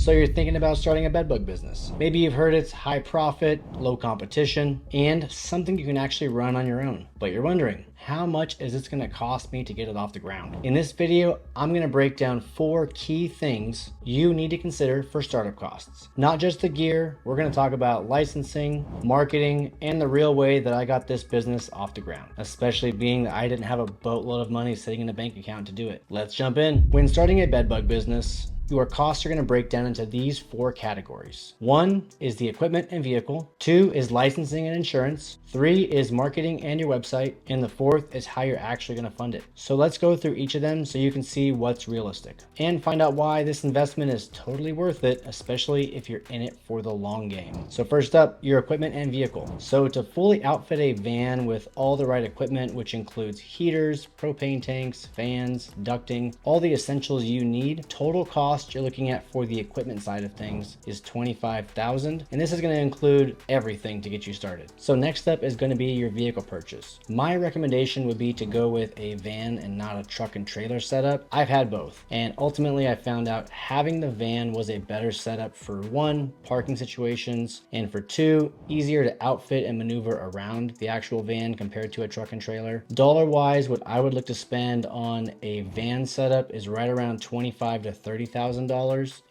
So you're thinking about starting a bedbug business. Maybe you've heard it's high profit, low competition, and something you can actually run on your own. But you're wondering, how much is this gonna cost me to get it off the ground? In this video, I'm gonna break down 4 key things you need to consider for startup costs. Not just the gear, we're gonna talk about licensing, marketing, and the real way that I got this business off the ground, especially being that I didn't have a boatload of money sitting in a bank account to do it. Let's jump in. When starting a bedbug business, your costs are going to break down into these 4 categories. 1 is the equipment and vehicle. 2 is licensing and insurance. 3 is marketing and your website. And the 4th is how you're actually going to fund it. So let's go through each of them so you can see what's realistic and find out why this investment is totally worth it, especially if you're in it for the long game. So first up, your equipment and vehicle. So to fully outfit a van with all the right equipment, which includes heaters, propane tanks, fans, ducting, all the essentials you need, total cost you're looking at for the equipment side of things is $25,000, and this is going to include everything to get you started. So next up is going to be your vehicle purchase. My recommendation would be to go with a van and not a truck and trailer setup. I've had both, and ultimately I found out having the van was a better setup for 1, parking situations, and for 2, easier to outfit and maneuver around the actual van compared to a truck and trailer. Dollar wise, what I would look to spend on a van setup is right around $25,000 to $30,000,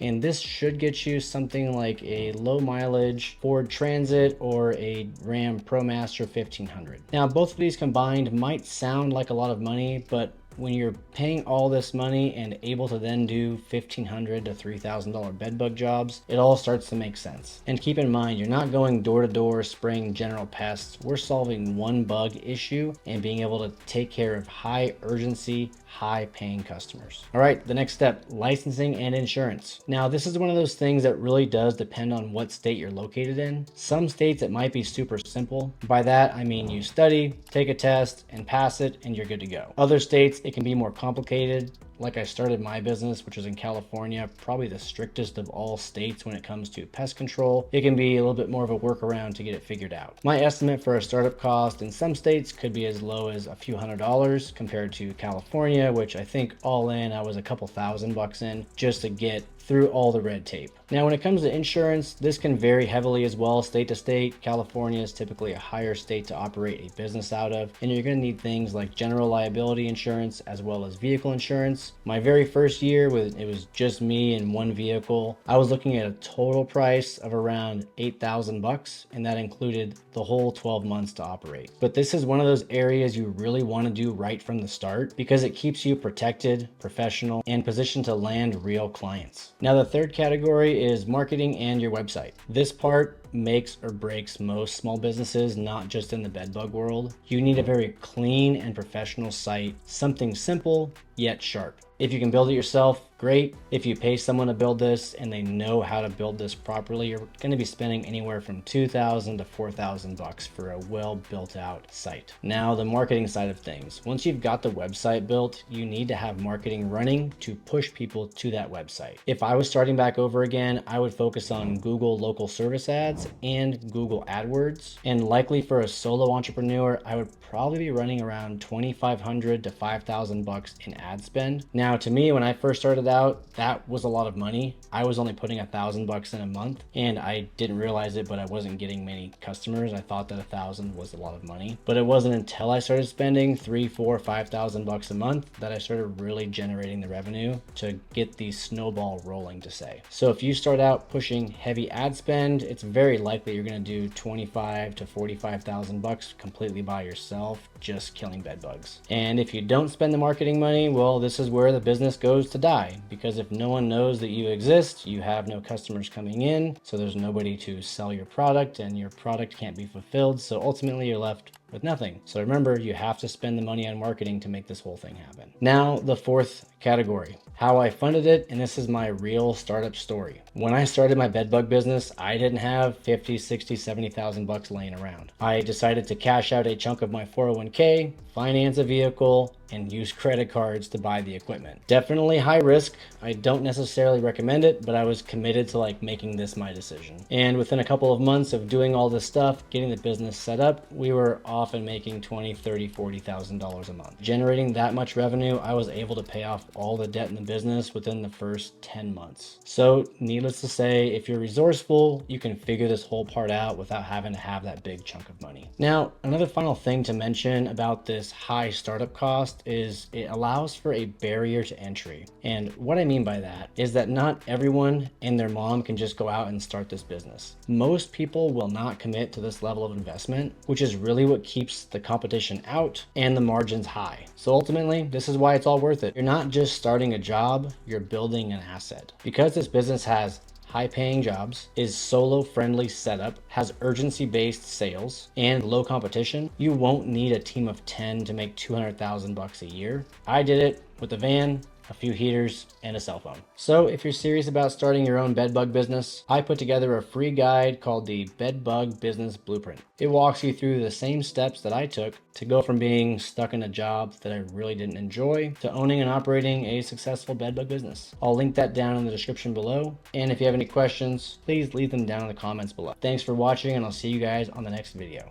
and this should get you something like a low mileage Ford Transit or a Ram ProMaster 1500. Now both of these combined might sound like a lot of money, but when you're paying all this money and able to then do $1,500 to $3,000 bedbug jobs, it all starts to make sense. And keep in mind, you're not going door to door spraying general pests. We're solving one bug issue and being able to take care of high urgency, high paying customers. All right, the next step, licensing and insurance. Now, this is one of those things that really does depend on what state you're located in. Some states it might be super simple. By that, I mean you study, take a test, and pass it, and you're good to go. Other states, it can be more complicated. Like I started my business, which was in California, probably the strictest of all states when it comes to pest control. It can be a little bit more of a workaround to get it figured out. My estimate for a startup cost in some states could be as low as a few $100s compared to California, which I think all in, I was a couple $1,000 in just to get through all the red tape. Now, when it comes to insurance, this can vary heavily as well, state to state. California is typically a higher state to operate a business out of, and you're gonna need things like general liability insurance as well as vehicle insurance. My very first year, it was just me and one vehicle, I was looking at a total price of around $8,000, and that included the whole 12 months to operate. But this is one of those areas you really wanna do right from the start because it keeps you protected, professional, and positioned to land real clients. Now, the third category is marketing and your website. This part makes or breaks most small businesses, not just in the bedbug world. You need a very clean and professional site, something simple yet sharp. If you can build it yourself, great. If you pay someone to build this and they know how to build this properly, you're going to be spending anywhere from $2,000 to $4,000 for a well built out site. Now, the marketing side of things. Once you've got the website built, you need to have marketing running to push people to that website. If I was starting back over again, I would focus on Google local service ads and Google AdWords. And likely for a solo entrepreneur, I would probably be running around $2,500 to $5,000 in ad spend. Now, to me, when I first started out, that was a lot of money. I was only putting $1,000 in a month, and I didn't realize it, but I wasn't getting many customers. I thought that $1,000 was a lot of money, but it wasn't until I started spending $3,000, $4,000, $5,000 a month that I started really generating the revenue to get the snowball rolling, to say. So if you start out pushing heavy ad spend, it's very likely you're going to do $25,000 to $45,000 completely by yourself, just killing bed bugs. And if you don't spend the marketing money, well, this is where the business goes to die, because if no one knows that you exist, you have no customers coming in, so there's nobody to sell your product, and your product can't be fulfilled, so ultimately you're left with nothing. So remember, you have to spend the money on marketing to make this whole thing happen. Now, the fourth category, how I funded it, and this is my real startup story. When I started my bedbug business, I didn't have 50, 60, 70,000 bucks laying around. I decided to cash out a chunk of my 401k, finance a vehicle, and use credit cards to buy the equipment. Definitely high risk. I don't necessarily recommend it, but I was committed to making this my decision. And within a couple of months of doing all this stuff, getting the business set up, we were off often making $20, $30, $40,000 a month. Generating that much revenue, I was able to pay off all the debt in the business within the first 10 months. So needless to say, if you're resourceful, you can figure this whole part out without having to have that big chunk of money. Now, another final thing to mention about this high startup cost is it allows for a barrier to entry. And what I mean by that is that not everyone and their mom can just go out and start this business. Most people will not commit to this level of investment, which is really what keeps the competition out and the margins high. So ultimately, this is why it's all worth it. You're not just starting a job, you're building an asset. Because this business has high paying jobs, is solo friendly setup, has urgency based sales, and low competition, you won't need a team of 10 to make 200,000 bucks a year. I did it with a van, a few heaters, and a cell phone. So if you're serious about starting your own bedbug business, I put together a free guide called the Bedbug Business Blueprint. It walks you through the same steps that I took to go from being stuck in a job that I really didn't enjoy to owning and operating a successful bedbug business. I'll link that down in the description below. And if you have any questions, please leave them down in the comments below. Thanks for watching, and I'll see you guys on the next video.